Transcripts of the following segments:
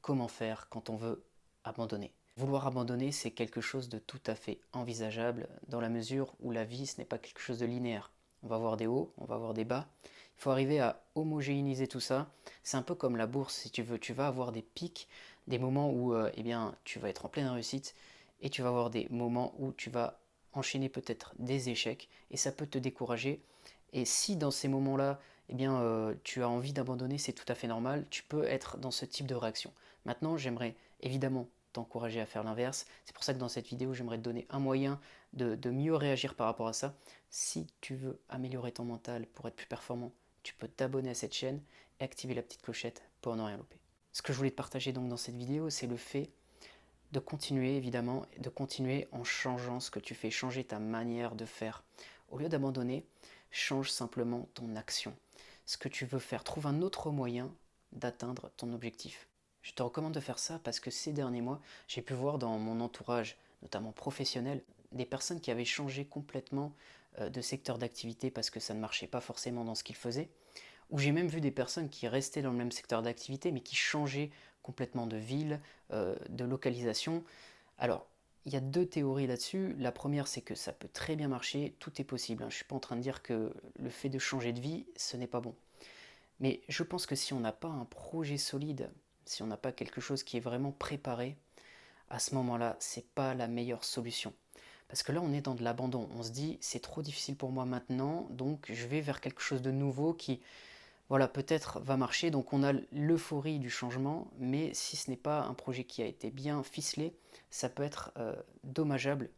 comment faire quand on veut abandonner. Vouloir abandonner, c'est quelque chose de tout à fait envisageable dans la mesure où la vie, ce n'est pas quelque chose de linéaire. On va avoir des hauts, on va avoir des bas. Il faut arriver à homogénéiser tout ça. C'est un peu comme la bourse, si tu veux. Tu vas avoir des pics, des moments où eh bien, tu vas être en pleine réussite et tu vas avoir des moments où tu vas enchaîner peut-être des échecs et ça peut te décourager. Et si dans ces moments-là, eh bien, tu as envie d'abandonner, c'est tout à fait normal. Tu peux être dans ce type de réaction. Maintenant, j'aimerais évidemment t'encourager à faire l'inverse. C'est pour ça que dans cette vidéo, j'aimerais te donner un moyen de mieux réagir par rapport à ça. Si tu veux améliorer ton mental pour être plus performant, tu peux t'abonner à cette chaîne et activer la petite clochette pour ne rien louper. Ce que je voulais te partager donc dans cette vidéo, c'est le fait de continuer évidemment, de continuer en changeant ce que tu fais, changer ta manière de faire. Au lieu d'abandonner, change simplement ton action. Ce que tu veux faire, trouve un autre moyen d'atteindre ton objectif. Je te recommande de faire ça parce que ces derniers mois, j'ai pu voir dans mon entourage, notamment professionnel, des personnes qui avaient changé complètement de secteur d'activité parce que ça ne marchait pas forcément dans ce qu'ils faisaient. Ou j'ai même vu des personnes qui restaient dans le même secteur d'activité mais qui changeaient complètement de ville, de localisation. Alors, il y a deux théories là-dessus. La première, c'est que ça peut très bien marcher, tout est possible, hein. Je ne suis pas en train de dire que le fait de changer de vie, ce n'est pas bon. Mais je pense que si on n'a pas un projet solide, si on n'a pas quelque chose qui est vraiment préparé, à ce moment-là, c'est pas la meilleure solution. Parce que là, on est dans de l'abandon. On se dit, c'est trop difficile pour moi maintenant, donc je vais vers quelque chose de nouveau qui, voilà, peut-être va marcher. Donc on a l'euphorie du changement, mais si ce n'est pas un projet qui a été bien ficelé, ça peut être dommageable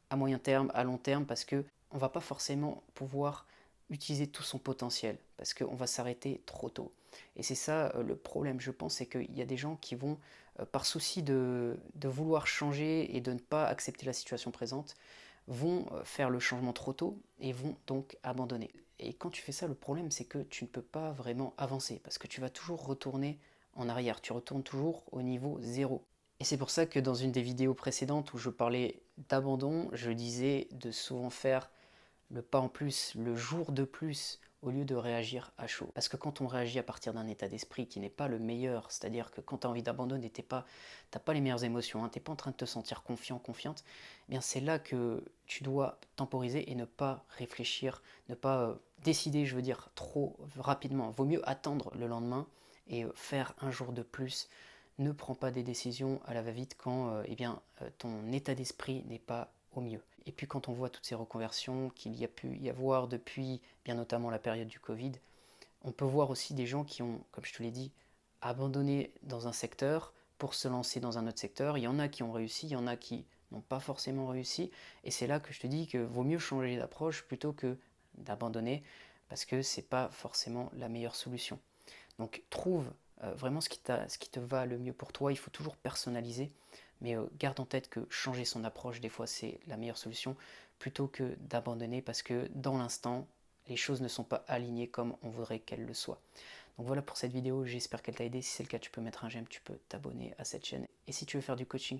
à moyen terme, à long terme, parce que on va pas forcément pouvoir utiliser tout son potentiel, parce qu'on va s'arrêter trop tôt. Et c'est ça le problème, je pense, c'est qu'il y a des gens qui vont, par souci de vouloir changer et de ne pas accepter la situation présente, vont faire le changement trop tôt et vont donc abandonner. Et quand tu fais ça, le problème c'est que tu ne peux pas vraiment avancer parce que tu vas toujours retourner en arrière, tu retournes toujours au niveau zéro. Et c'est pour ça que dans une des vidéos précédentes où je parlais d'abandon, je disais de souvent faire le pas en plus, le jour de plus, au lieu de réagir à chaud. Parce que quand on réagit à partir d'un état d'esprit qui n'est pas le meilleur, c'est-à-dire que quand tu as envie d'abandonner, t'as pas les meilleures émotions, hein, tu n'es pas en train de te sentir confiant, confiante, eh bien c'est là que tu dois temporiser et ne pas réfléchir, ne pas décider, je veux dire, trop rapidement. Vaut mieux attendre le lendemain et faire un jour de plus. Ne prends pas des décisions à la va-vite quand eh bien, ton état d'esprit n'est pas au mieux. Et puis quand on voit toutes ces reconversions qu'il y a pu y avoir depuis, bien notamment la période du Covid, on peut voir aussi des gens qui ont, comme je te l'ai dit, abandonné dans un secteur pour se lancer dans un autre secteur. Il y en a qui ont réussi, il y en a qui n'ont pas forcément réussi. Et c'est là que je te dis que vaut mieux changer d'approche plutôt que d'abandonner parce que c'est pas forcément la meilleure solution. Donc trouve vraiment ce qui te va le mieux pour toi. Il faut toujours personnaliser, mais garde en tête que changer son approche, des fois, c'est la meilleure solution plutôt que d'abandonner parce que dans l'instant, les choses ne sont pas alignées comme on voudrait qu'elles le soient. Donc voilà pour cette vidéo, j'espère qu'elle t'a aidé. Si c'est le cas, tu peux mettre un j'aime, tu peux t'abonner à cette chaîne. Et si tu veux faire du coaching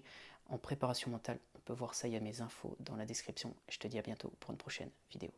en préparation mentale, on peut voir ça, il y a mes infos dans la description. Je te dis à bientôt pour une prochaine vidéo.